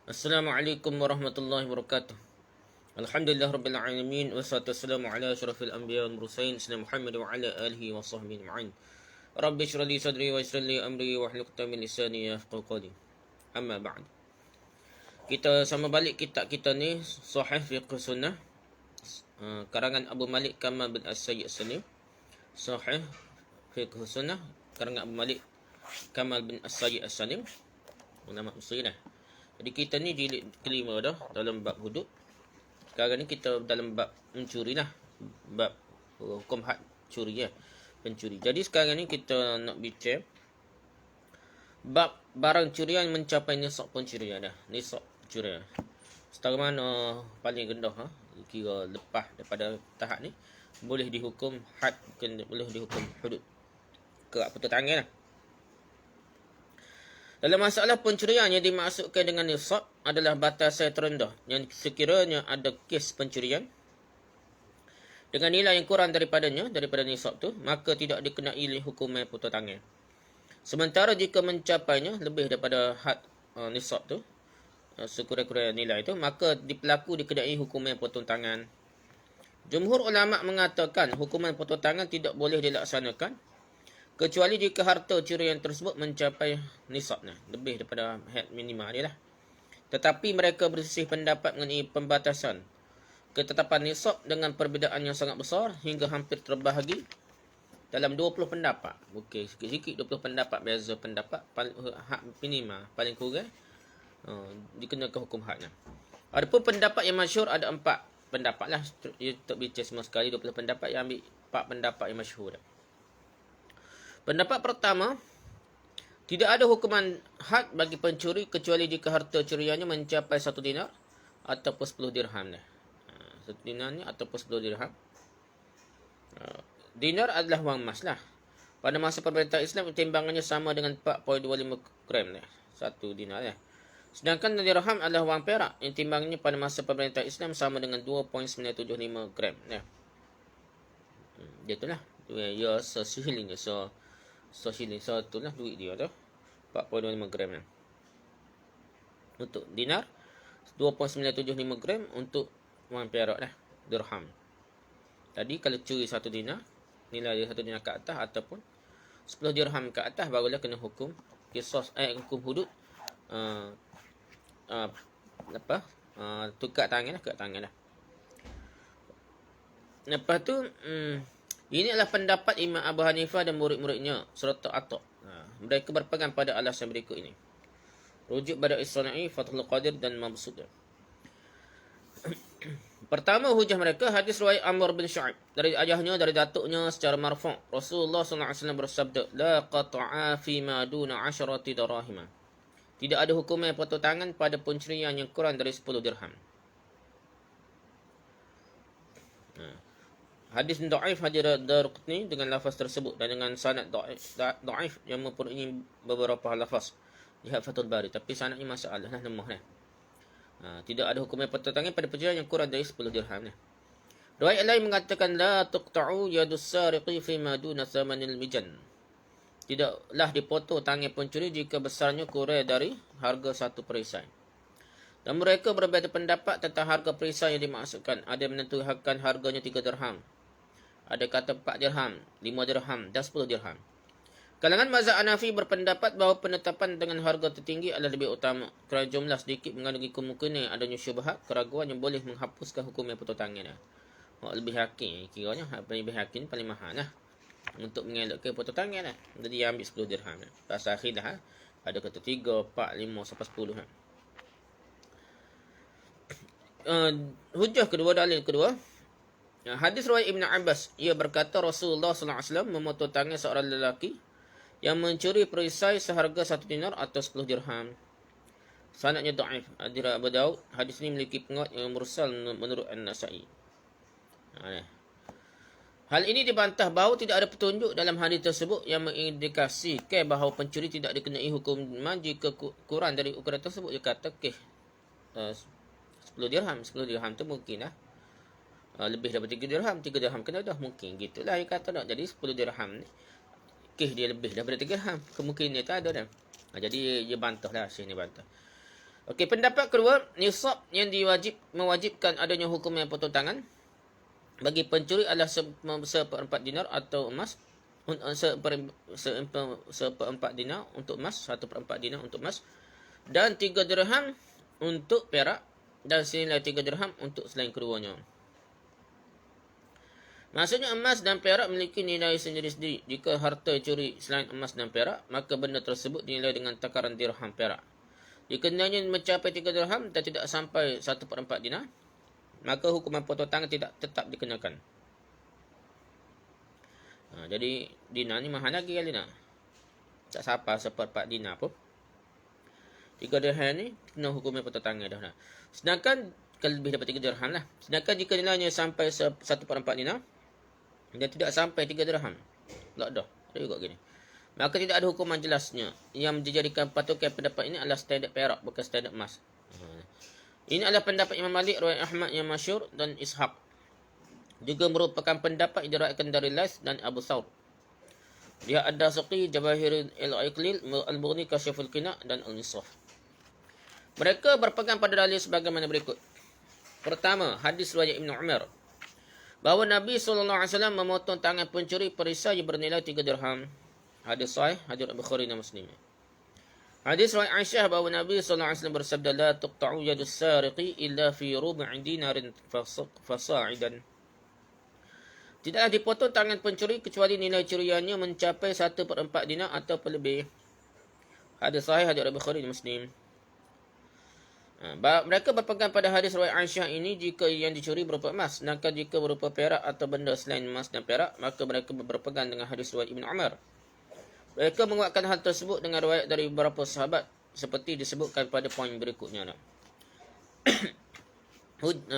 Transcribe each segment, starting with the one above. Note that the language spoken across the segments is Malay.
Assalamualaikum warahmatullahi wabarakatuh. Alhamdulillah rabbil alamin wassalatu wassalamu ala asyrafil anbiya wal mursalin sayyidina Muhammad wa ala alihi wa sahbihi ajma'in. Rabbi shrah li sadri wa yassir li amri wahlul 'uqdatam min lisani yafqahu qawli. Amma ba'd. Kita sama balik kitab kita ni Sahih Fiqh Sunnah karangan Abu Malik Kamal bin As-Sayyid As-Salim. Sahih Fiqh Sunnah karangan Abu Malik Kamal bin As-Sayyid As-Salim. Nama Muslimah. Jadi kita ni jilid kelima dah dalam bab hudud. Sekarang ni kita dalam bab mencuri lah. Bab hukum had curi ya. Pencuri. Jadi sekarang ni kita nak bincang bab barang curian mencapai nisab pencurian dah. Nisab pencurian. Setara mana paling rendah kira lepas daripada tahap ni boleh dihukum had, boleh dihukum hudud. Kerak putus tangan lah. Dalam masalah pencurian yang dimaksudkan dengan nisab adalah batasan terendah yang sekiranya ada kes pencurian dengan nilai yang kurang daripada nisab tu, maka tidak dikenai hukuman putus tangan. Sementara jika mencapainya lebih daripada had nisab tu, sekurang-kurang nilai tu, maka dikenai hukuman putus tangan. Jumhur ulama mengatakan hukuman putus tangan tidak boleh dilaksanakan kecuali jika harta curian tersebut mencapai nisabnya, lebih daripada had minima dia lah. Tetapi mereka berselisih pendapat mengenai pembatasan ketetapan nisab dengan perbezaan yang sangat besar hingga hampir terbahagi dalam 20 pendapat. Okey, sikit-sikit 20 pendapat beza pendapat. Had minima paling kurang dikenakan hukum hadnya. Adapun pendapat yang masyhur ada 4 pendapat lah. Ia tak bincang semua sekali 20 pendapat, yang ambil 4 pendapat yang masyhur dah. Pendapat pertama, tidak ada hukuman had bagi pencuri kecuali jika harta curiannya mencapai 1 dinar ataupun 10 dirham. 1 dinar ni ataupun 10 dirham. Dinar adalah wang emas lah. Pada masa pemerintah Islam, timbangannya sama dengan 4.25 gram. 1 dinar. Sedangkan dirham adalah wang perak yang timbangannya pada masa pemerintah Islam sama dengan 2.975 gram. Dia tu lah. Ya, sesiling. So tu lah duit dia tu 4.25 gram lah. Untuk dinar 2.975 gram, untuk wang perak lah, dirham. Tadi kalau curi 1 dinar, nilai dia 1 dinar ke atas ataupun 10 dirham ke atas, barulah kena hukum qisas, hukum hudud tukar tangan lah. Lepas tu ini adalah pendapat Imam Abu Hanifah dan murid-muridnya serta Atta'. Mereka berpegang pada alasan berikut ini. Rujuk pada As-Sana'i, Fathul Qadir dan Mabsud. Pertama hujah mereka hadis riwayat Amr bin Syu'aib dari ayahnya, dari datuknya secara marfu'. Rasulullah SAW bersabda, "La qata'a fi ma duna 'asharati dirahim." Tidak ada hukuman potong tangan pada pencurian yang kurang dari 10 dirham. Hadis dhaif hadis Darqutni dengan lafaz tersebut dan dengan sanad dhaif yang mempunyai beberapa lafaz lihat Fathul Bari, tapi sanadnya masalah lah, lemah lah. Tidak ada hukuman potong tangan pada pencurian yang kurang dari 10 dirham lah. Riwayat lain mengatakan la tuqta'u yadus sariqi fi ma duna thamanil mijan. Tidaklah dipotong tangan pencuri jika besarnya kurang dari harga 1 perisai. Dan mereka berbeza pendapat tentang harga perisai yang dimaksudkan. Ada yang menentukan harganya 3 dirham. Ada kata 4 dirham, 5 dirham dan 10 dirham. Kalangan mazhab Hanafi berpendapat bahawa penetapan dengan harga tertinggi adalah lebih utama kerana jumlah sedikit mengandungi kemungkinan adanya syubhat, keraguan yang boleh menghapuskan hukum yang potong tangan. Lebih yakin, kiranya lebih yakin paling mahal lah untuk mengelakkan potong tangan lah. Jadi dia ambil 10 dirham lah. Pasal akhir dah ada kata 3, 4, 5 sampai 10 lah. Hujah kedua, dalil kedua, hadis riwayat Ibn Abbas, ia berkata Rasulullah SAW memotong tangan seorang lelaki yang mencuri perisai seharga 1 dinar atau 10 dirham. Sanadnya dhaif. Hadis Abu Daud, hadis ini memiliki penguat yang mursal menurut An-Nasa'i. Hal ini dibantah bahawa tidak ada petunjuk dalam hadis tersebut yang mengindikasikan bahawa pencuri tidak dikenai hukuman jika kurang dari ukuran tersebut. Dia kata 10 dirham tu mungkin lah. Lebih daripada 3 dirham, 3 dirham kena dah, mungkin gitulah dia kata dah. Jadi 10 dirham ni dia lebih daripada 3 dirham, kemungkinan itu ada dah. Jadi dia bantah lah, Syekh ni bantah. Okey, pendapat kedua, nisab yang mewajibkan adanya hukum yang potong tangan bagi pencuri adalah seperempat dinar atau emas, seperempat dinar untuk emas, 1/4 dinar untuk emas, dan 3 dirham untuk perak, dan senilai 3 dirham untuk selain keduanya. Maksudnya emas dan perak memiliki nilai sendiri-sendiri. Jika harta curi selain emas dan perak, maka benda tersebut dinilai dengan takaran dirham perak. Jika nilainya mencapai 3 dirham dan tidak sampai 1/4 dinar, maka hukuman potong tangan tidak tetap dikenakan. Jadi dinar ni mahal lagi kali nak. Tak sampai 1/4 dinar pun. 3 dirham ni kena hukuman potong tangan dah. Sedangkan kalau lebih daripada 3 dirham lah. Sedangkan jika nilainya sampai 1/4 dinar dan tidak sampai 3 dirham, tak dah. Ada juga gini. Maka tidak ada hukuman jelasnya. Yang dijadikan patokan pendapat ini adalah standard perak, bukan standard emas. Ini adalah pendapat Imam Malik, riwayat Ahmad yang masyhur dan Ishaq. Juga merupakan pendapat yang diriwayatkan dari Laits dan Abu Thawr. Dia ada Saqi, Jawahir al-Iqlil, Al-Mughni, Kasyaful Qina dan Al-Nisaf. Mereka berpegang pada dalil sebagaimana berikut. Pertama, hadis riwayat Ibn Umar bahawa Nabi SAW memotong tangan pencuri perisai bernilai 3 dirham. Hadis sahih, hadis Bukhari dan Muslim. Hadis riwayat Aisyah bahawa Nabi SAW bersabda, la tuqta'u yadus sariqi illa fi rub'i dinarin fasa'idan. Tidaklah dipotong tangan pencuri kecuali nilai curiannya mencapai 1/4 dinar atau lebih. Hadis sahih, hadis Bukhari dan Muslim. Mereka berpegang pada hadis riwayat Aisyah ini jika yang dicuri berupa emas. Sedangkan jika berupa perak atau benda selain emas dan perak, maka mereka berpegang dengan hadis riwayat Ibn Umar. Mereka menguatkan hal tersebut dengan riwayat dari beberapa sahabat seperti disebutkan pada poin berikutnya.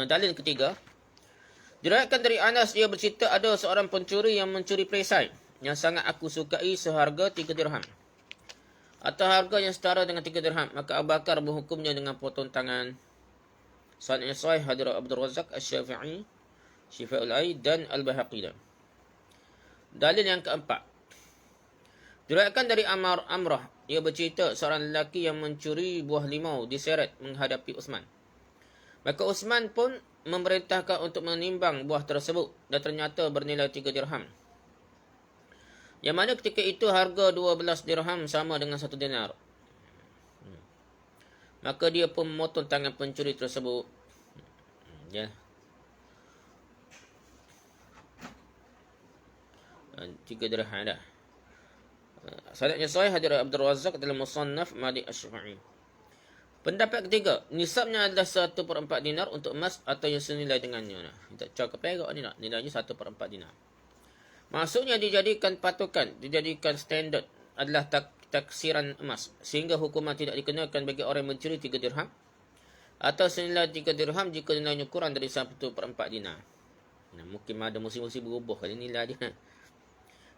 Dalil ketiga, diriwayatkan dari Anas, dia bercerita ada seorang pencuri yang mencuri perisai yang sangat aku sukai seharga 3 dirham atau harga yang setara dengan 3 dirham. Maka Abu Bakar menghukumnya dengan potong tangan. Sanad sahih, hadis Abdul Razzaq Asy-Syafi'i, Syifa'ul Aid dan Al-Baihaqi. Dalil yang keempat, diriwayatkan dari Amrah, ia bercerita seorang lelaki yang mencuri buah limau diseret menghadapi Uthman. Maka Uthman pun memerintahkan untuk menimbang buah tersebut dan ternyata bernilai 3 dirham. Yang mana ketika itu harga 12 dirham sama dengan 1 dinar. Maka dia pun memotong tangan pencuri tersebut. Ya. 3 dirham dah. Sanadnya sahih, hadis Abdul Razzaq dalam Musannaf Malik Asy-Syafi'i. Pendapat ketiga, nisabnya adalah 1/4 dinar untuk emas atau yang senilai dengannya. Tak cakap perak ni nak, nilainya 1/4 dinar. Maksudnya dijadikan patokan, dijadikan standard adalah taksiran emas, sehingga hukuman tidak dikenakan bagi orang yang mencuri 3 dirham atau senilai 3 dirham jika nilainya kurang dari 1/4 dinar. Mungkin ada musim-musim berubah kali nilai dia.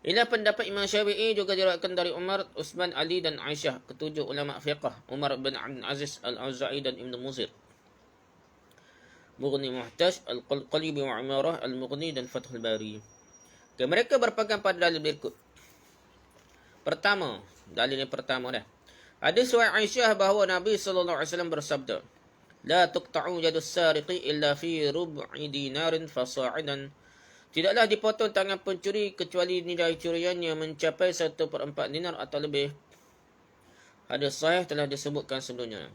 Inilah pendapat Imam Syafi'i, juga diriwayatkan dari Umar, Utsman, Ali dan Aisyah, ketujuh ulama fiqh, Umar bin Abdul Aziz Al-Auza'i dan Ibn Muzir, Mughni Muhtaj, Al-Qalibi wa Umarah, Al-Mughni dan Fathul Bari. Mereka berpegang pada dalil berikut. Pertama, dalil yang pertama dah. Hadis riwayat Aisyah bahawa Nabi SAW bersabda, la tuqta'u yadus sariqi illa fi rub'i dinarin fasa'idan. Tidaklah dipotong tangan pencuri kecuali nilai curiannya mencapai 1/4 dinar atau lebih. Hadis sahih telah disebutkan sebelumnya.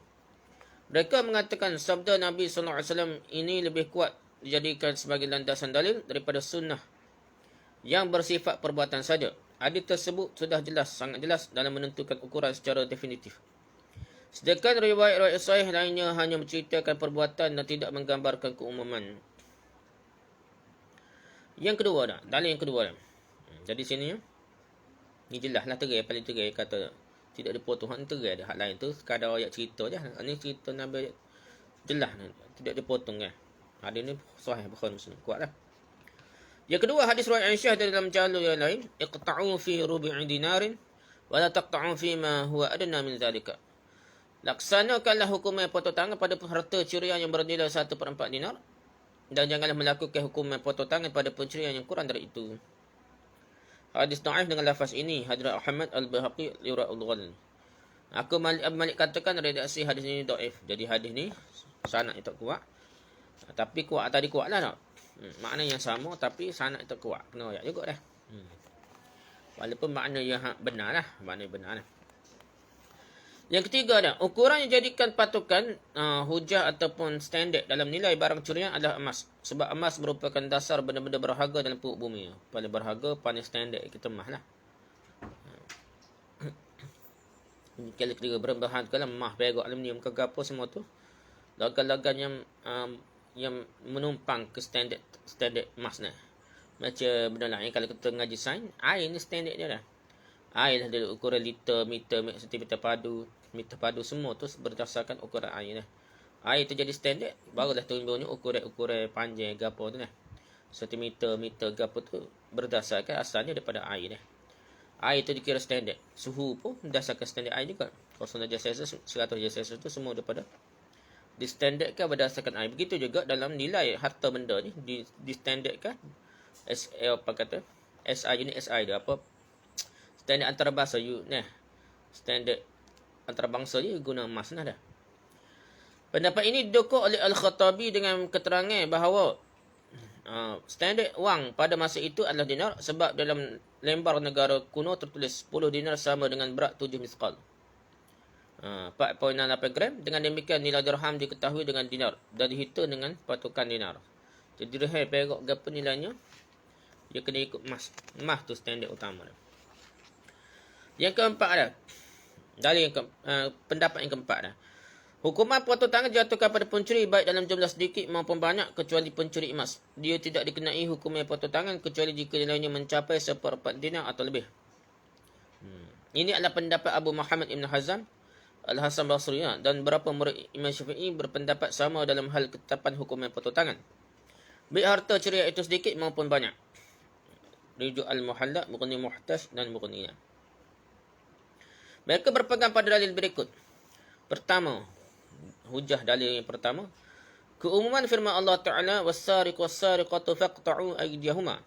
Mereka mengatakan sabda Nabi SAW ini lebih kuat dijadikan sebagai landasan dalil daripada sunnah yang bersifat perbuatan saja. Hadis tersebut sudah jelas, sangat jelas dalam menentukan ukuran secara definitif. Sedangkan riwayat-riwayat sahih lainnya hanya menceritakan perbuatan dan tidak menggambarkan keumuman. Yang kedua dah, dalil yang kedua dah. Jadi sini ni jelaslah terai, paling terai kata tidak dipotong, hak terai dah. Hak lain tu sekadar ayat cerita je. Ini cerita Nabi jelas tidak dipotong kan. Hadis ni sahih Bukhari Muslim, kuatlah. Yang kedua, hadis riwayat Aisyah dalam jalur yang lain, iqta'u fi rubi'i dinarin wa la taqta'u fi ma huwa adna min zalika. Laksanakanlah hukuman potong tangan pada harta curian yang bernilai 1/4 dinar. Dan janganlah melakukan hukuman potong tangan pada pencurian yang kurang dari itu. Hadis dhaif dengan lafaz ini, hadrat Ahmad Al-Baihaqi Liwa'ul Ghal. Abu Malik katakan redaksi hadis ni dhaif. Jadi hadis ni sanad itu kuat. Tapi kuat tadi kuat lah tak? Makna yang sama tapi sanad itu kuat. Kena ayat juga dah. Walaupun makna yang benar lah. Makna benar lah. Yang ketiga dah, ukuran yang jadikan patokan hujah ataupun standard dalam nilai barang curian adalah emas. Sebab emas merupakan dasar benda-benda berharga dalam perut bumi. Paling berharga, paling standard kita emas lah. Kalau kita berbahan kalau emas, perak, aluminium, ke apa semua tu, logam-logam yang menumpang ke standard emas ni. Macam benda lain kalau kita ngaji sains, air ni standard dia dah. Air lah dia ukuran liter, meter, sentimeter padu, meter padu semua tu berdasarkan ukuran air dah. Air tu jadi standard, barulah timbulnya ukuran panjang gapo tu dah. Sentimeter, meter gapo tu berdasarkan asalnya daripada air dah. Air tu dikira standard. Suhu pun berdasarkan standard air juga. 0 darjah Celsius, 100 darjah Celsius tu semua daripada distandardkan berdasarkan air. Begitu juga dalam nilai harta benda ni distandardkan apa kata? SI unit SI dia apa? Standard antarabangsa standard antarabangsa dia guna emas dah. Pendapat ini didukung oleh Al-Khattabi dengan keterangan bahawa standard wang pada masa itu adalah dinar sebab dalam lembar negara kuno tertulis 10 dinar sama dengan berat 7 misqal. 4.68 gram. Dengan demikian nilai dirham diketahui dengan dinar dan dihitung dengan patokan dinar. Jadi dirham perak berapa nilainya? Dia kena ikut emas. Emas tu standard utama dah. Yang keempat dah. Dalil pendapat yang keempat dah. Hukuman potong tangan dijatuhkan pada pencuri baik dalam jumlah sedikit maupun banyak kecuali pencuri emas. Dia tidak dikenai hukuman potong tangan kecuali jika nilainya mencapai 1/4 dinar atau lebih. Ini adalah pendapat Abu Muhammad Ibn Hazm, Al-Hasan Basri dan beberapa murid Imam Syafi'i berpendapat sama dalam hal ketetapan hukuman potong tangan. Baik harta curian itu sedikit maupun banyak. Rujuk Al-Muhalla, Mughni Muhtaj dan Mughni. Mereka berpegang pada dalil berikut. Pertama, hujah dalil yang pertama, keumuman firman Allah Ta'ala, was-sariqu was-sariqatu faqta'u aydiyahuma.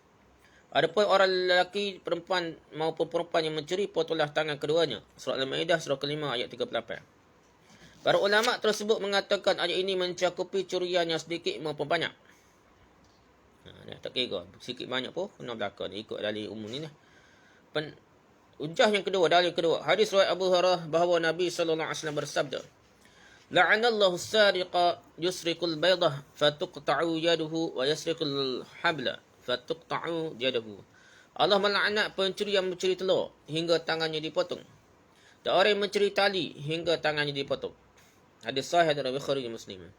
Adapun orang lelaki, perempuan maupun perempuan yang mencuri, potonglah tangan keduanya. Surah Al-Maidah surah ke-5 ayat 38. Para ulama tersebut mengatakan ayat ini mencakupi curian yang sedikit maupun banyak. Tak kira sikit banyak pun kena belakang ikut dalil umum ni lah. Hujah yang kedua, dalil kedua, hadis riwayat Abu Hurairah bahawa Nabi sallallahu alaihi wasallam bersabda, la'anallahu as-sariqa yusriqul baydah fatuqta'u yaduhu wa yasriqul habla fatuqta'u yaduhu. Allah melaknat pencuri yang mencuri telur hingga tangannya dipotong. Dan orang yang mencuri tali hingga tangannya dipotong. Hadis sahih dari Bukhari dan Muslim.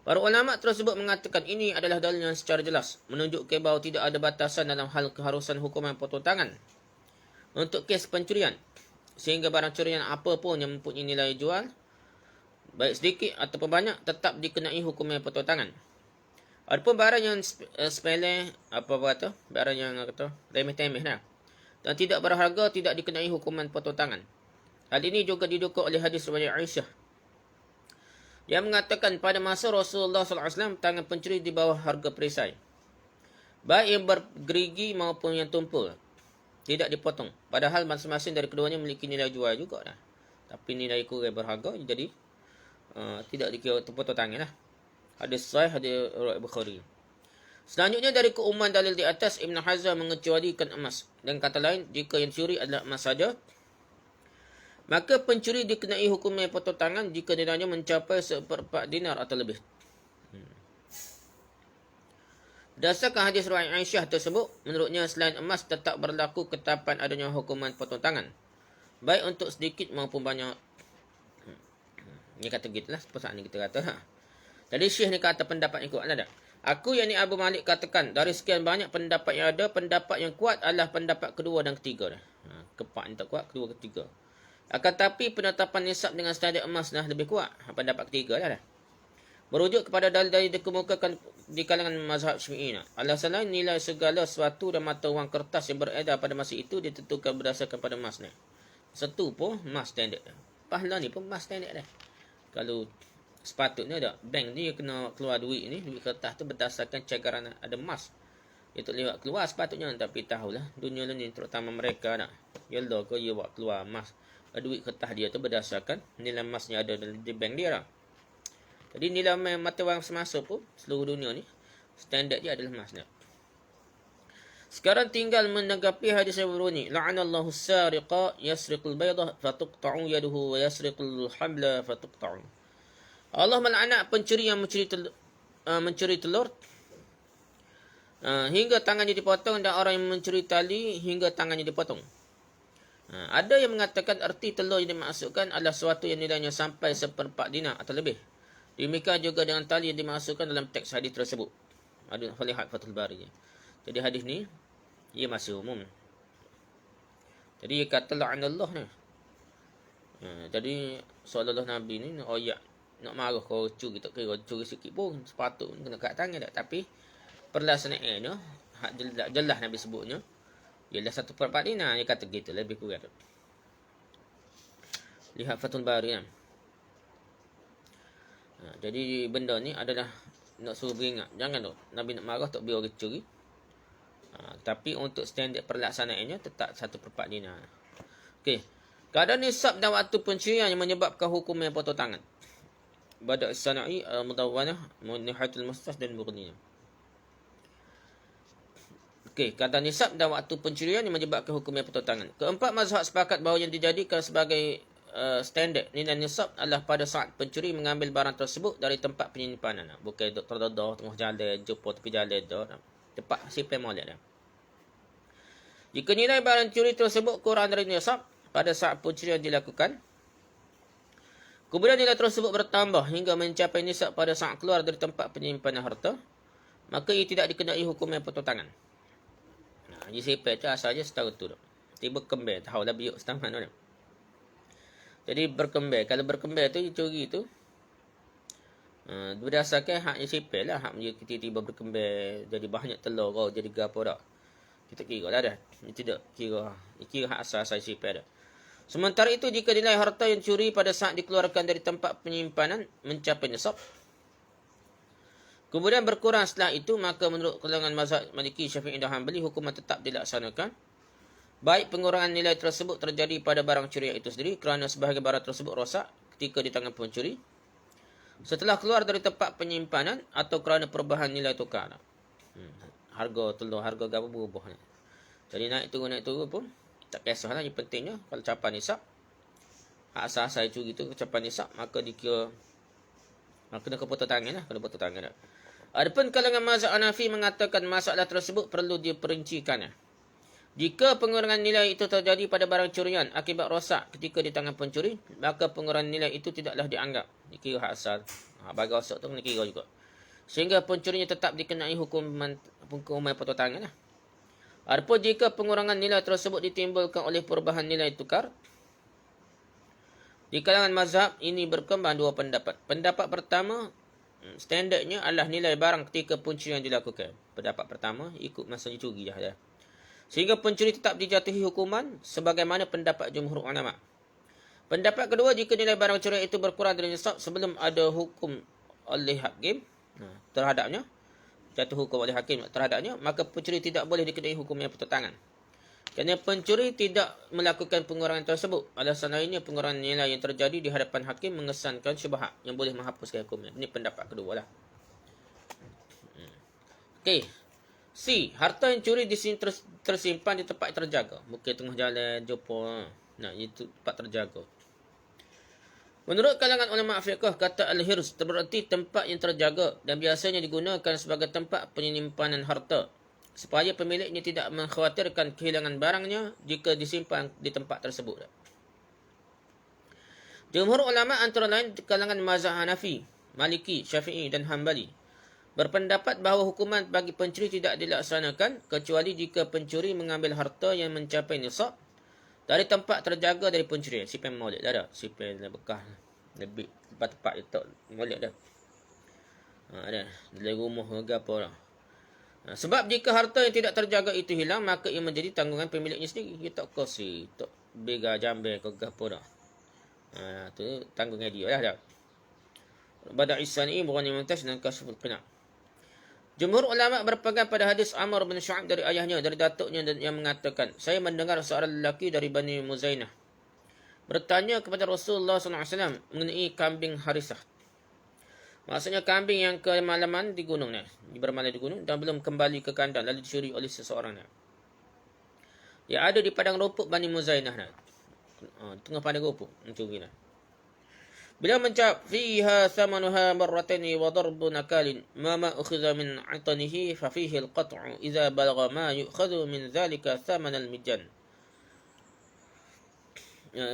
Para ulama tersebut mengatakan ini adalah dalil yang secara jelas menunjukkan bahawa tidak ada batasan dalam hal keharusan hukuman potong tangan untuk kes pencurian, sehingga barang curian apa pun yang mempunyai nilai jual baik sedikit ataupun banyak tetap dikenai hukuman potong tangan. Adapun barang yang sepele barang yang remeh-temeh dah dan tidak berharga tidak dikenai hukuman potong tangan. Hal ini juga didukung oleh hadis riwayat Aisyah yang mengatakan pada masa Rasulullah SAW tangan pencuri di bawah harga perisai, baik yang bergerigi maupun yang tumpul, tidak dipotong. Padahal masing-masing dari keduanya memiliki nilai jual juga dah. Tapi nilai kurang berharga jadi tidak dikira potong tangan lah. Hadis sahih hadis riwayat Bukhari. Selanjutnya dari keumuman dalil di atas, Ibn Hazm mengecualikan emas. Dan kata lain, jika yang curi adalah emas saja, maka pencuri dikenai hukuman potong tangan jika nilainya mencapai 1/4 dinar atau lebih. Berdasarkan hadis riwayat Aisyah tersebut, menurutnya selain emas tetap berlaku ketetapan adanya hukuman potong tangan, baik untuk sedikit maupun banyak. Ni kata gitulah persoalan ni kita kata. Tadi Syekh ni kata pendapat yang kuat ada. Aku yang ni Abu Malik katakan dari sekian banyak pendapat yang ada, pendapat yang kuat adalah pendapat kedua dan ketiga dah. Keempat ni tak kuat, kedua ketiga. Akan tapi penetapan nisab dengan standard emas dah lebih kuat. Pendapat ketiga dah. Merujuk kepada dalil-dalil dikemukakan di kalangan mazhab Syafi'i. Alasan lain, nilai segala sesuatu dan mata wang kertas yang beredar pada masa itu ditentukan berdasarkan pada emas ni. Satu pun emas standard. Pahala ni pun emas standard dah. Kalau sepatutnya dah bank ni kena keluar duit ni, duit kertas tu berdasarkan cagaran ada emas. Dia tak lewat keluar sepatutnya, tapi tahulah dunia ni terutama mereka nak. Yalah kau dia buat keluar emas. Duit kertas dia tu berdasarkan nilai emasnya ada di bank dia lah. Jadi nilai mata wang semasa pun seluruh dunia ni standard dia adalah emas ni. Sekarang tinggal menanggapi hadis yang berbunyi, la'anallahu as-sariqa yasriqul baydah fatuqta'u yaduhu wa yasriqul habla fatuqta'u. Allah melaknat pencuri yang mencuri telur hingga tangannya dipotong, dan orang yang mencuri tali hingga tangannya dipotong. Ada yang mengatakan arti telur yang dimaksudkan adalah sesuatu yang nilainya sampai 1/4 dinar atau lebih. Demikian juga dengan tali yang dimasukkan dalam teks hadis tersebut. Ada lihat Fathul Bari. Jadi hadis ni ia masih umum. Jadi dia kata la'anallah ni. Jadi seolah-olah Nabi ni nak marah kau curi, tak kira curi sikit pun sepatut kena kat tangan tak. Tapi perlaksanaannya hak jelas Nabi sebutnya ialah 1/4 dinar. Dia kata gitu lebih kurang. Lihat Fathul Bari kan. Jadi benda ni adalah nak suruh beringat. Jangan tu Nabi nak marah tak biar orang curi. Tapi untuk standard perlaksanaannya tetap 1/4 dinar. Okey. Keadaan nisab dan waktu pencurian yang menyebabkan hukum yang potong tangan. Bada' as-Sana'i al-Mudawwanah, Munihatul Mustas dan Bughniyah. Okey, keadaan nisab dan waktu pencurian yang menyebabkan hukum yang potong tangan. Keempat mazhab sepakat bahawa yang dijadikan sebagai standard nilai nisab adalah pada saat pencuri mengambil barang tersebut dari tempat penyimpanan. Bukan terdedah tengah jalan, jumpa tepi jalan dah. Tempat simpan molek dah. Jika nilai barang curi tersebut kurang dari nisab pada saat pencurian dilakukan, kemudian nilai tersebut bertambah hingga mencapai nisab pada saat keluar dari tempat penyimpanan harta, maka ia tidak dikenai hukum yang potong tangan. Dia simpan tu asalnya setahun tu. Tiba kembali, tahulah biuk setahun mana. Jadi berkembang. Kalau berkembang tu curi tu berdasarkan hak yang simpan lah. Hak dia tiba-tiba berkembang jadi banyak telur kau jadi gapo dah. Kita kira lah dah. Ini tidak kira. Ini kira hak asal-asal simpan dah. Sementara itu jika nilai harta yang curi pada saat dikeluarkan dari tempat penyimpanan mencapai nisab, kemudian berkurang setelah itu, maka menurut kalangan mazhab Maliki, Syafi'i dan Hanbali, hukuman tetap dilaksanakan. Baik pengurangan nilai tersebut terjadi pada barang curian itu sendiri kerana sebahagian barang tersebut rosak ketika di tangan pencuri setelah keluar dari tempat penyimpanan, atau kerana perubahan nilai tukar. Harga telur, harga gabah berubah. Jadi naik turun pun tak kisahlah. Yang pentingnya kalau capai nisab, hak asal-asal curi tu capai nisab, maka dikira kena potong tangan lah. Kena potong tangan lah. Adapun kalangan mazhab Hanafi mengatakan masalah tersebut perlu diperincikan. Jika pengurangan nilai itu terjadi pada barang curian akibat rosak ketika di tangan pencuri, maka pengurangan nilai itu tidaklah dianggap. Dikira hak asal. Bagi rosak tu kena kira juga. Sehingga pencurinya tetap dikenai hukuman potong tangan lah. Adapun jika pengurangan nilai tersebut ditimbulkan oleh perubahan nilai tukar, di kalangan mazhab ini berkembang dua pendapat. Pendapat pertama, standardnya adalah nilai barang ketika pencurian dilakukan. Pendapat pertama, ikut masa dicuri dah. Sehingga pencuri tetap dijatuhi hukuman sebagaimana pendapat jumhur ulama. Pendapat kedua, jika nilai barang curian itu berkurang dari nisab sebelum ada hukum oleh hakim terhadapnya, jatuh hukum oleh hakim terhadapnya, maka pencuri tidak boleh dikenai hukum yang potong tangan. Kerana pencuri tidak melakukan pengurangan tersebut. Alasan lainnya, pengurangan nilai yang terjadi di hadapan hakim mengesankan syubhat yang boleh menghapuskan hukumnya. Ini pendapat kedua lah. Okey. C. Harta yang curi di sini tersimpan di tempat terjaga. Bukan tengah jalan, jumpa. Itu tempat terjaga. Menurut kalangan ulama fiqh, kata al-hirs berarti tempat yang terjaga dan biasanya digunakan sebagai tempat penyimpanan harta, supaya pemiliknya tidak mengkhawatirkan kehilangan barangnya jika disimpan di tempat tersebut. Jumhur ulama antara lain kalangan mazhab Hanafi, Maliki, Syafi'i dan Hanbali berpendapat bahawa hukuman bagi pencuri tidak dilaksanakan kecuali jika pencuri mengambil harta yang mencapai nisab dari tempat terjaga dari pencurian. Simpan molek dah dah. Simpan bekas lebih tempat-tempat itu molek dah. Ada dari rumah ke apa dah. Sebab jika harta yang tidak terjaga itu hilang, maka ia menjadi tanggungan pemiliknya sendiri. Dia tak kasi, tak bega jambe ke apa dah. Tu tanggungan dia dah. Bada' Isani Bughani Muntash dan Kasyful Qina'. Jumhur ulama berpegang pada hadis Amr bin Syu'aib dari ayahnya, dari datuknya yang mengatakan, saya mendengar seorang lelaki dari Bani Muzainah bertanya kepada Rasulullah SAW mengenai kambing Harisah. Maksudnya kambing yang kemalaman di gunung, bermalam di gunung dan belum kembali ke kandang lalu dicuri oleh seseorang. Yang ada di padang rumput Bani Muzainah. Tengah padang rumput mencuri. Beliau menjawab, fiha thamanuha marratani wa darbu nakalin ma ukhidha min 'atanihi fa fihi al-qat'u idza balagha ma yu'khadhu min dhalika thaman al-mijan.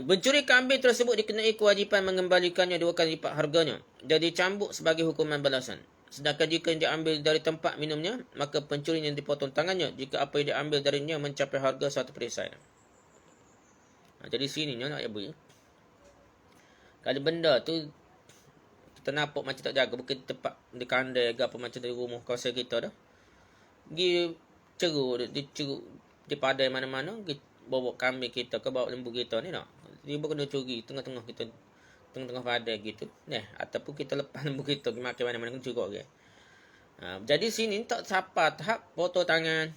Mencuri kambing tersebut dikenai kewajipan mengembalikannya 2 kali lipat harganya dan dicambuk sebagai hukuman balasan. Sedangkan jika yang diambil dari tempat minumnya, maka pencuri yang dipotong tangannya jika apa yang diambil darinya mencapai harga 1 perisai. Jadi sini nak ya bu. Kalau benda tu kita nampak macam tak jaga, bukan tempat di kandai ke apa macam di rumah kawasan kita dah. Pergi ceruk di padai mana-mana, bawa kambing kita ke bawa lembu kita ni nak. Dia kena curi tengah-tengah kita, tengah-tengah padai gitu. Ataupun kita lepas lembu kita pergi makan mana-mana kena curi orang. Jadi sini tak siapa tahap potong tangan.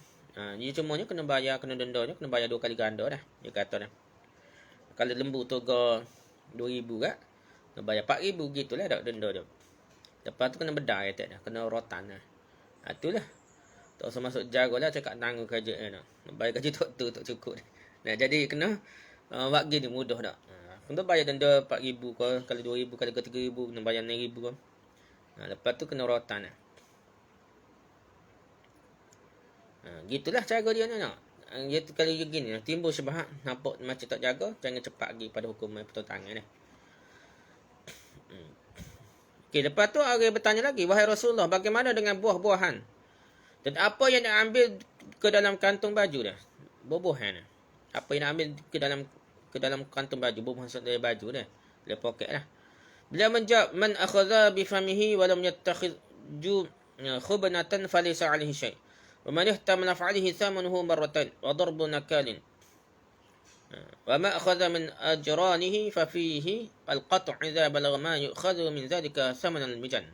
Dia cumanya kena bayar, kena dendanya, kena bayar 2 kali ganda dah. Dia kata dah. Kalau lembu tu ke 2,000 kan, kena bayar 4,000 gitulah dak denda dia. Lepas tu kena bedah dah, kena rotan dah. Itulah. Tak usah masuk jagalah cakap tangguh kerja nak. Bayar gaji tak cukup. Jadi kena buat gini mudah dak. Kena bayar denda 4,000 ke, kalau 2,000 kalau ke 3,000 kena bayar 6,000 kan. Lepas tu kena rotan dah. Gitulah cara dia nak. Dia kalau gini timbul syubhat, nampak macam tak jaga, jangan cepat pergi pada hukuman potong tangan ni. Okey, lepas tu orang bertanya lagi, wahai Rasulullah, bagaimana dengan buah-buahan? Dan apa yang diambil ke dalam kantung baju dah? Buah-buahan. Apa yang diambil ke dalam kantung baju, buah-buahan dari baju dah. Dari poket lah. Beliau menjawab, man akhadha bi famihi wa lam yattakhidh khubnatan falaysa alaihi syai'. ومن اهتم فعليه ثمنه مرتين وضرب نكال وما أخذ من أجرانه ففيه القطع إذا بلغ ما يؤخذ من ذلك ثمن المجن.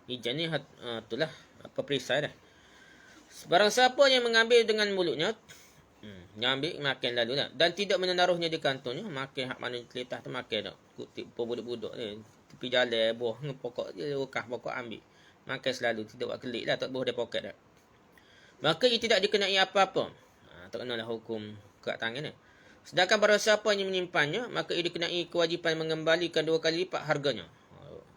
Mijan ni itulah apa perisai dah. Barang siapa yang mengambil dengan mulutnya, yang ambil makan lalu dah, dan tidak menaruhnya di kantongnya, makan hak mana teletah tu makan dah. Kutip budak-budak ni tepi jalan buah pokok dia ukah pokok ambil. Makan selalu, tidak buat kelik lah, tak buah dari poket dah. Maka ia tidak dikenai apa-apa. Tak kenalah hukum kerat tangan ni. Sedangkan barang siapa yang menyimpannya, maka ia dikenai kewajipan mengembalikan 2 kali lipat harganya.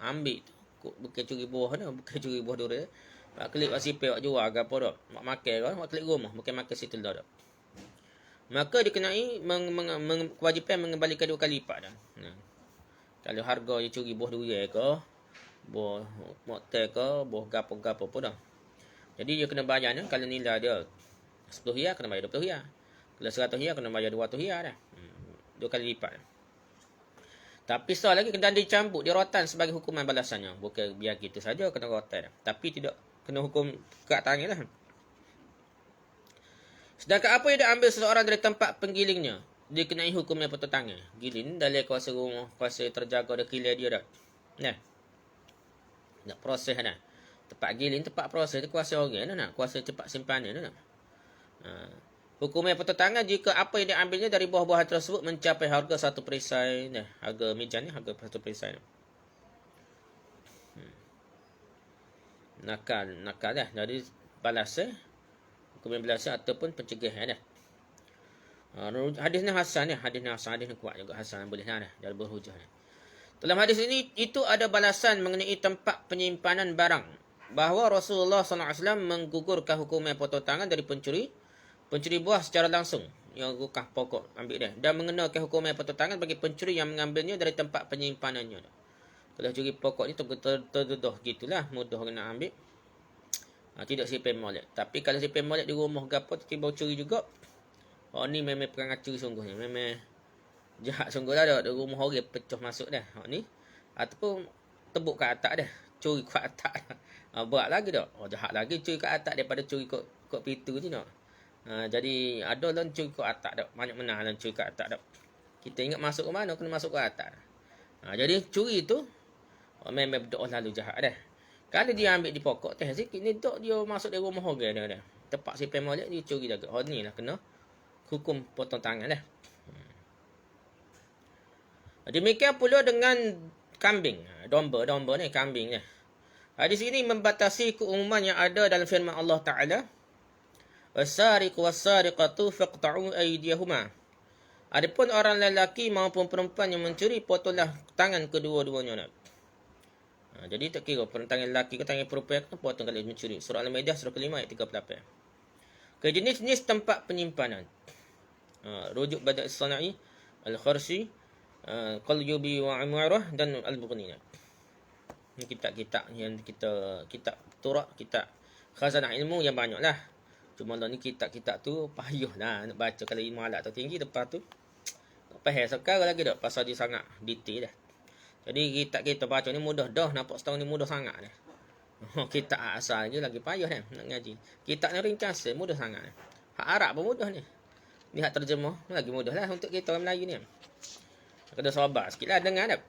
Ambil tu. Bukan curi buah dah, bukan curi buah durian. Buat kelik, buat sipir, buat jual ke apa dah. Buat makan kan, buat kelik rumah, bukan makan situ dah. Maka dikenai kewajipan mengembalikan 2 kali lipat dah. Kalau harga dia curi buah durian ke, buah motel ke, buah gapo-gapo pun dah. Jadi dia kena bayar ni, kalau nilai dia 10 riyal kena bayar 20 riyal. Kalau 100 riyal kena bayar 200 riyal dah. 2 kali lipat. Tapi soal lagi kena dicambuk, dia rotan sebagai hukuman balasannya. Bukan biar gitu saja kena rotan dah. Tapi tidak kena hukum kerat tangan lah. Sedangkan apa yang diambil seseorang dari tempat penggilingnya, dia kenai hukumnya potong tangan. Giling dalam kuasa rumah, kuasa terjaga ada kilang dia dah. Nak proses dah. Tempat giling, tempat proses tu kuasa orang dah nak. Kuasa cepat simpanan dah nak. Hukumnya potong tangan jika apa yang diambilnya dari buah-buahan tersebut mencapai harga 1 perisai. Harga mijan ni, harga 1 perisai. Nakal dah. Jadi balas hukumnya balas ataupun pencegahan dah. Hadis ni hasan ni. Hadis ni kuat juga. Hasan boleh dah. Dia berhujah ni. Dalam hadis ini, itu ada balasan mengenai tempat penyimpanan barang. Bahawa Rasulullah SAW menggugurkan hukuman potong tangan dari pencuri buah secara langsung. Yang gukah pokok ambil dia. Dan mengenakan hukuman potong tangan bagi pencuri yang mengambilnya dari tempat penyimpanannya. Kalau curi pokok ni terdedah gitulah. Mudah nak ambil. Tidak simpan molek. Tapi kalau simpan molek di rumah gapo tiba curi juga. Ni memang perangai curi sungguhnya. Memang jahat sungguh dah. Ada rumah orang pecah masuk dah. Ni. Ataupun tebuk ke atas dah. Curi ke atas dah. Berat lagi dah. Jahat lagi curi ke atas daripada curi kot pintu je nak. Jadi ada lah curi ke atas dah. Banyak menang lah curi ke atas dah. Kita ingat masuk ke mana, kena masuk ke atas. Jadi curi tu memang berdoa lalu jahat dah. Kalau dia ambil di pokok teh sikit ni dok dia masuk di rumah orang dia. Tepak simpan molek dia curi jaga. Oh ni lah kena hukum potong tangan dah. Demikian pula dengan kambing. Domba ni kambing ni. Hadis ini membatasi keumuman yang ada dalam firman Allah Ta'ala. Wasariqu wasariqatu faqta'u aydiyahuma. Adapun orang lelaki maupun perempuan yang mencuri, potonglah tangan kedua-duanya. Jadi tak kira tangan lelaki ke tangan perempuan ke potong kalau mencuri. Surah Al-Maidah surah ke-5 ayat 38. Jenis-jenis tempat penyimpanan. Rujuk Bada' As-Sana'i, Al-Kharsi, Qalyubi wa Amarah dan Al-Bughni. Ini kitab-kitab yang kita kitab turak, kitab khazanah ilmu yang banyak lah. Cuma lah ni kitab-kitab tu payuh lah nak baca kalau ilmu alat tu tinggi. Lepas tu tak faham sekarang lagi dah pasal dia sangat detail dah. Jadi kitab kita baca ni mudah dah, nampak setahun ni mudah sangat dah. Kitab asal je lagi payuh dah nak ngaji. Kitab ni ringkas mudah sangat. Hak Arab pun mudah ni. Ni hak terjemah lagi mudah lah untuk kita orang Melayu ni. Kena sabar sikit lah dengar dah.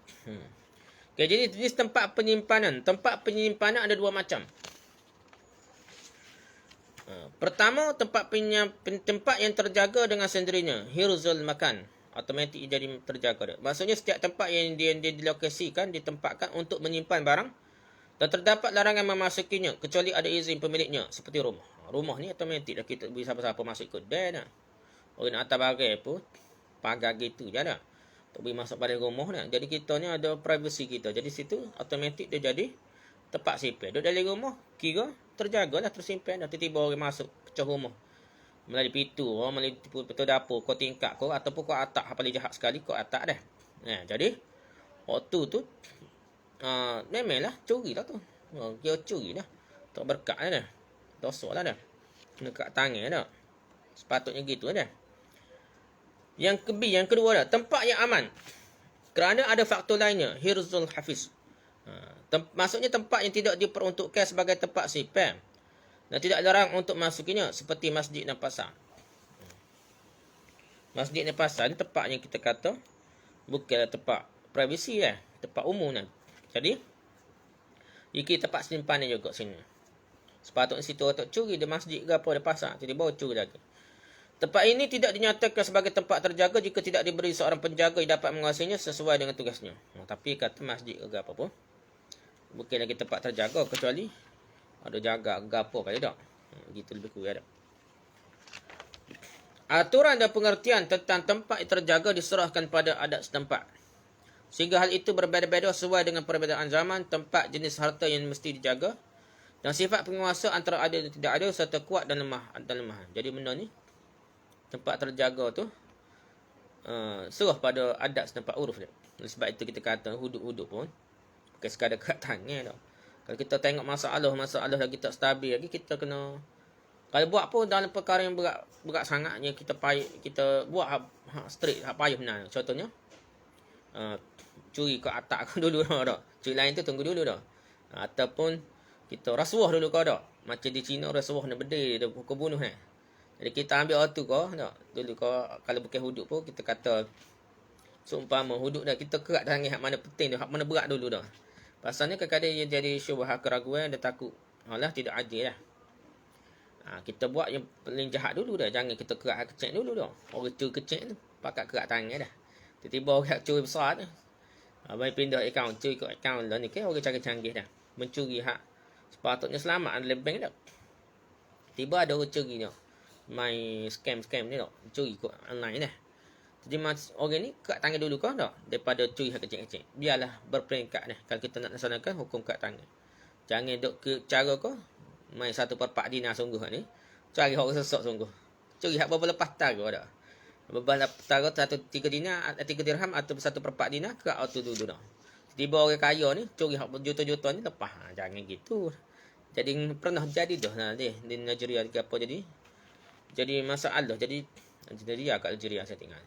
Okay, jadi jenis tempat penyimpanan. Tempat penyimpanan ada dua macam. Pertama, tempat yang terjaga dengan sendirinya. Hirzul makan. Automatik jadi terjaga. Maksudnya setiap tempat yang dia dilokasikan, ditempatkan untuk menyimpan barang. Dan terdapat larangan memasukinya. Kecuali ada izin pemiliknya. Seperti rumah. Rumah ni automatik dah kita beri siapa-siapa masuk ikut. Dah nak. Orang nak atas bagai pun. Pagar gitu je dah. Tak boleh masuk pada rumah ni. Jadi kita ni ada privacy kita. Jadi situ automatik dia jadi tempat simpan. Duduk dalam rumah, kira terjagalah, tersimpan. Dah tiba-tiba orang masuk pecah rumah. Melalui pintu, melalui pintu dapur, kau tingkat kau ataupun kau atak. Apa paling jahat sekali, kau atak dah. Jadi, waktu tu, memanglah curi lah tu. Dia curi lah. Tak berkat dah. Dosa lah dah. Kena kat tangan dah. Sepatutnya gitu dah. Yang kedua dah, tempat yang aman. Kerana ada faktor lainnya, hirzul hafiz. Maksudnya tempat yang tidak diperuntukkan sebagai tempat simpan dan tidak larang untuk masukinya, seperti masjid dan pasar. Masjid dan pasar ni tempat yang kita kata bukanlah tempat privasi lah, tempat umum lah. Jadi, iki tempat simpanan juga sini. Sepatutnya situ orang tak curi, dia masjid ke apa, dia pasar, jadi bawa curi lagi. Tempat ini tidak dinyatakan sebagai tempat terjaga jika tidak diberi seorang penjaga yang dapat menguasainya sesuai dengan tugasnya. Tapi kata masjid ke apa pun, bukan lagi tempat terjaga kecuali ada jaga ke apa kali tak. Gitu lebih kurang dah. Aturan dan pengertian tentang tempat yang terjaga diserahkan pada adat setempat. Sehingga hal itu berbeza-beza sesuai dengan perbezaan zaman, tempat, jenis harta yang mesti dijaga dan sifat penguasa antara ada dan tidak ada serta kuat dan lemah. Jadi benda ni tempat terjaga tu serah pada adat setempat uruf dia. Sebab itu kita kata hudud-hudud pun bukan sekadar kat tangan tau. Kalau kita tengok masalah lagi tak stabil lagi, kita kena kalau buat pun dalam perkara yang berat sangatnya, kita buat straight payah benar. Contohnya curi kat atak dulu dah. Curi lain tu tunggu dulu dah. Ataupun kita rasuah dulu kau dah. Macam di China rasuah nak bedil dia hukum bunuh Jadi kita ambil waktu kau tak? Dulu kau kalau bukan hudud pun kita kata seumpama hudud dah kita kerat tangan hak mana penting dah, hak mana berat dulu dah. Pasalnya kadang-kadang dia jadi syubhat keraguan, dia takut alah tidak adil lah. Kita buat yang paling jahat dulu dah, jangan kita kerat hak kecil dulu dah. Orang tu kecil tu pakat kerat tangan dah. Tiba-tiba orang curi besar tu. Abang pindah akaun, curi kat akaun lah ni kan orang canggih-canggih dah. Mencuri hak sepatutnya selamat dalam bank dah. Tiba ada orang curi dah. Main scam ni tak, curi kot online dah. Jadi orang ni kat tangan dulu kau tak, daripada curi hak kecil-kecil. Biarlah berperingkat dah. Kalau kita nak laksanakan hukum kat tangan, jangan duk ke cara kau main 1/4 dinar sungguh ni. Cari orang sesat sungguh. Curi hak berapa lepas tar kau dah. Berapa lepas tar kau 3 dinar, 3 dirham atau 1/4 dinar kat auto dulu dah. Tiba orang kaya ni curi hak berjuta-juta ni lepas. Jangan gitu. Jadi pernah jadi dah di Nigeria ke apa jadi masalah. Jadi kat Algeria saya tinggal.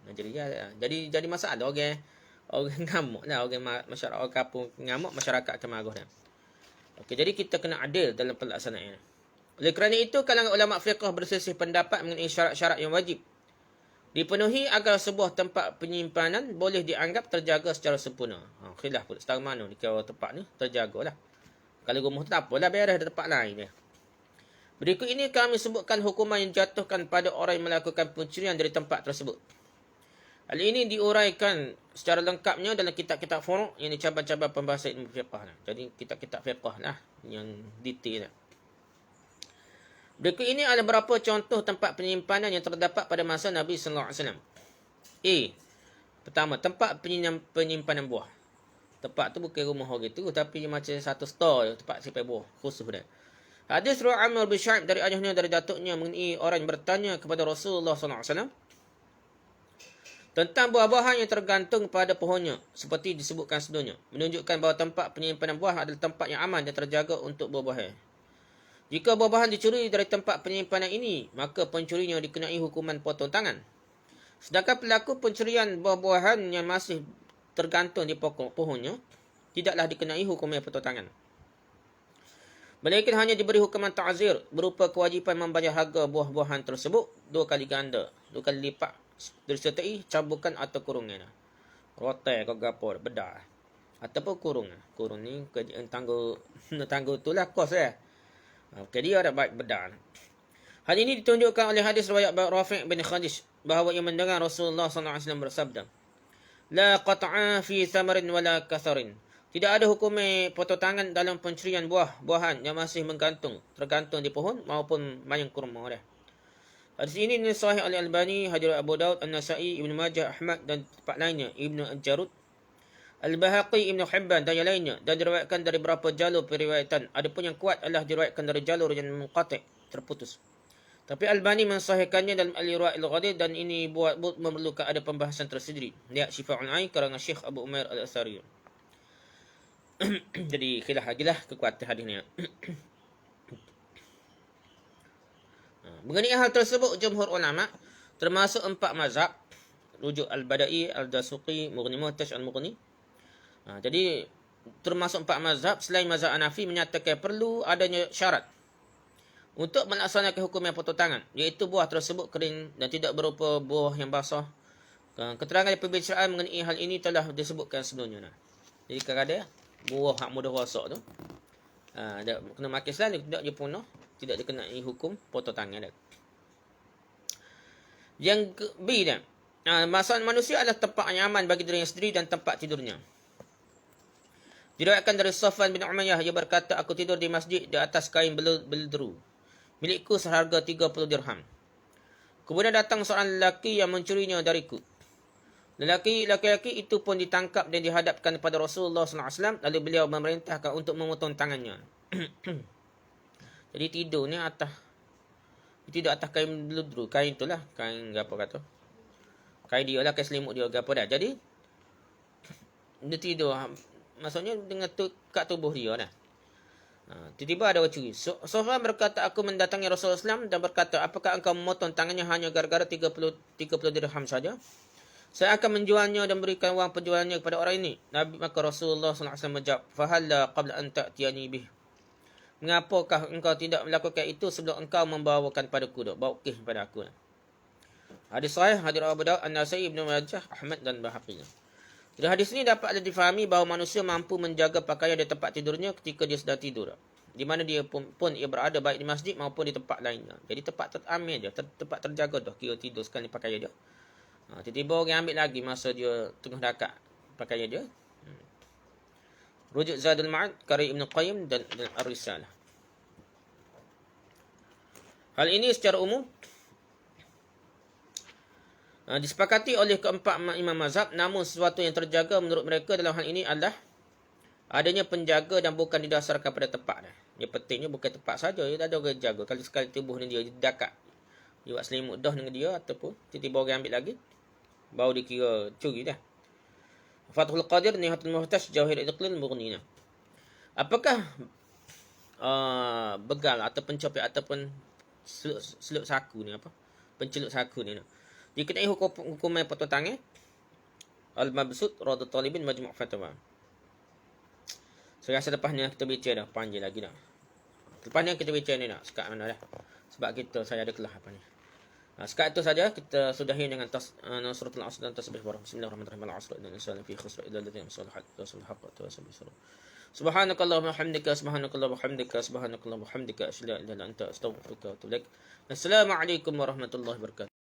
Nigeria jadi masalah orang ngamuk lah, orang masyarakat orang kampung ngamuk, masyarakat akan marah dah. Okey, jadi kita kena adil dalam pelaksanaan. Oleh kerana itu kalangan ulama fiqh berselisih pendapat mengenai syarat-syarat yang wajib dipenuhi agar sebuah tempat penyimpanan boleh dianggap terjaga secara sempurna. Khilaf pula setara mana dikira tempat ni terjagalah. Kalau rumah tu tak apalah, beres di tempat lain dia. Berikut ini kami sebutkan hukuman yang dijatuhkan pada orang yang melakukan pencurian dari tempat tersebut. Hal ini diuraikan secara lengkapnya dalam kitab-kitab furu' yang cabang-cabang pembahasan ilmu fiqh. Jadi kitab-kitab fiqh lah yang detail. Berikut ini ada beberapa contoh tempat penyimpanan yang terdapat pada masa Nabi sallallahu alaihi wasallam. A. Pertama, tempat penyimpanan buah. Tempat tu bukan rumah orang tu, tapi macam satu store tempat simpan buah khusus dia. Hadis riwayat Amr bin Syu'aib dari ayahnya dari datuknya mengenai orang yang bertanya kepada Rasulullah sallallahu alaihi wasallam tentang buah-buahan yang tergantung pada pohonnya seperti disebutkan sebelumnya, menunjukkan bahawa tempat penyimpanan buah adalah tempat yang aman dan terjaga untuk buah-buahan. Jika buah-buahan dicuri dari tempat penyimpanan ini, maka pencurinya dikenai hukuman potong tangan. Sedangkan pelaku pencurian buah-buahan yang masih tergantung di pokok pohonnya tidaklah dikenai hukuman potong tangan. Melainkan hanya diberi hukuman ta'zir berupa kewajipan membayar harga buah-buahan tersebut 2 kali ganda, 2 kali lipat disertai cambukan atau kurungan. Rotai ke gapo bedah. Ataupun kurung. Kurung ni kerjaan tangguh itulah kos dia. Okey, dia ada baik bedah. Hal ini ditunjukkan oleh hadis riwayat Rafi' bin Khadij bahawa ia mendengar Rasulullah sallallahu alaihi wasallam bersabda, "La qat'a fi thamarin wala katharin." Tidak ada hukum potong tangan dalam pencurian buah-buahan yang masih tergantung di pohon maupun mayang kurma dia. Hadis ini disahih oleh Albani, Hadis Abu Daud, An-Nasa'i, Ibn Majah, Ahmad dan tempat lainnya, Ibn Al-Jarud, Al-Bahaqi, Ibn Hibban dan yang lainnya, dan diriwayatkan dari beberapa jalur periwayatan. Adapun yang kuat adalah diriwayatkan dari jalur yang munqati', terputus. Tapi Albani mensahihkannya dalam Al-Irwa' Al-Ghadir dan ini memerlukan ada pembahasan tersendiri. Lihat Syifa'ul Ain karangan Syekh Abu Umair Al-Athari. Jadi khilaf lagilah kekuatan hadis ni. Mengenai hal tersebut, jumhur ulama termasuk 4 mazhab, rujuk Al-Bada'i, Al-Dasuqi, Mughni Muhtaj, Al-Mughni. Jadi termasuk 4 mazhab selain mazhab Hanafi menyatakan perlu adanya syarat untuk melaksanakan hukum yang potong tangan, iaitu buah tersebut kering dan tidak berupa buah yang basah. Keterangan dan pembicaraan mengenai hal ini telah disebutkan sebelumnya. Jadi kadang-kadang buah hak mudah rosak tu kena makan selalu, tidak dia punah, tidak dikenai hukum potong tangan dia. Yang B dia, masalah manusia adalah tempat yang aman bagi dirinya sendiri dan tempat tidurnya. Diriwayatkan dari Safwan bin Umayyah, ia berkata, aku tidur di masjid di atas kain beldru milikku seharga 30 dirham. Kemudian datang seorang lelaki yang mencurinya dariku. Lelaki itu pun ditangkap dan dihadapkan kepada Rasulullah SAW. Lalu beliau memerintahkan untuk memotong tangannya. Jadi tidur ni atas kain beldru. Kain itulah, kain apa kata. Kain dia lah, kain selimut dia apa dah. Jadi dia tidur, maksudnya dengan kat tubuh dia dah. Tiba-tiba ada orang curi. Sofwan berkata, aku mendatangi Rasulullah SAW dan berkata, apakah engkau memotong tangannya hanya gara-gara 30 dirham saja? Saya akan menjualnya dan berikan wang penjualannya kepada orang ini. Maka Rasulullah SAW menjawab, fahalla qabla an ta'tiyani bih. Mengapakah engkau tidak melakukan itu sebelum engkau membawakan padaku? Bawa pada aku. Hadis sahih, hadis Abu Daud, An-Nasa'i, Ibn Majah, Ahmad dan Bahaqi. Dari hadis ini dapat difahami bahawa manusia mampu menjaga pakaian di tempat tidurnya ketika dia sedang tidur. Di mana dia pun ia berada baik di masjid maupun di tempat lainnya. Jadi tempat teramin dia, tempat terjaga dah kira tidur sekali pakaian dia. Tiba-tiba orang ambil lagi masa dia tengah dakak pakaian dia. Rujuk Zadul Ma'ad, karya Ibn Qayyim dan Ar-Risalah. Hal ini secara umum disepakati oleh keempat imam mazhab, namun sesuatu yang terjaga menurut mereka dalam hal ini adalah adanya penjaga dan bukan didasarkan pada tempat. Yang pentingnya bukan tempat saja, dia ada orang jaga. Kalau sekali tubuh dia dakak, dia buat selimut dah dengan dia ataupun tiba-tiba orang ambil lagi, baru dikira curi dah. Fathul Qadir, Nihatul Muhtaj, Jawahir Iqlil, Mughni. Apakah begal atau pencopet ataupun selut saku ni apa? Pencelut saku ni. Dikenai hukuman potong tangan. Al-Mabsut, Radul Talibin, Majmu' Fatwa. Saya rasa lepas ni kita bincang dah, panjang lagi dah. Lepas ni kita bincang ni nak sekat mana dah. Sebab saya ada kelah apa ni. Sekat itu saja kita sudahi dengan suratul Asr dan tasbih bareng. Bismillahirrahmanirrahim. Al-'asr innal insana lafi khusr illa alladziina amanu wa haqq wa tawasaw bis sabr. Subhanakallahumma hamdika subhanakallahumma hamdika subhanakallahumma hamdika asyhadu an la ilaha illa anta astaghfiruka wa atubu ilaik. Assalamualaikum warahmatullahi wabarakatuh.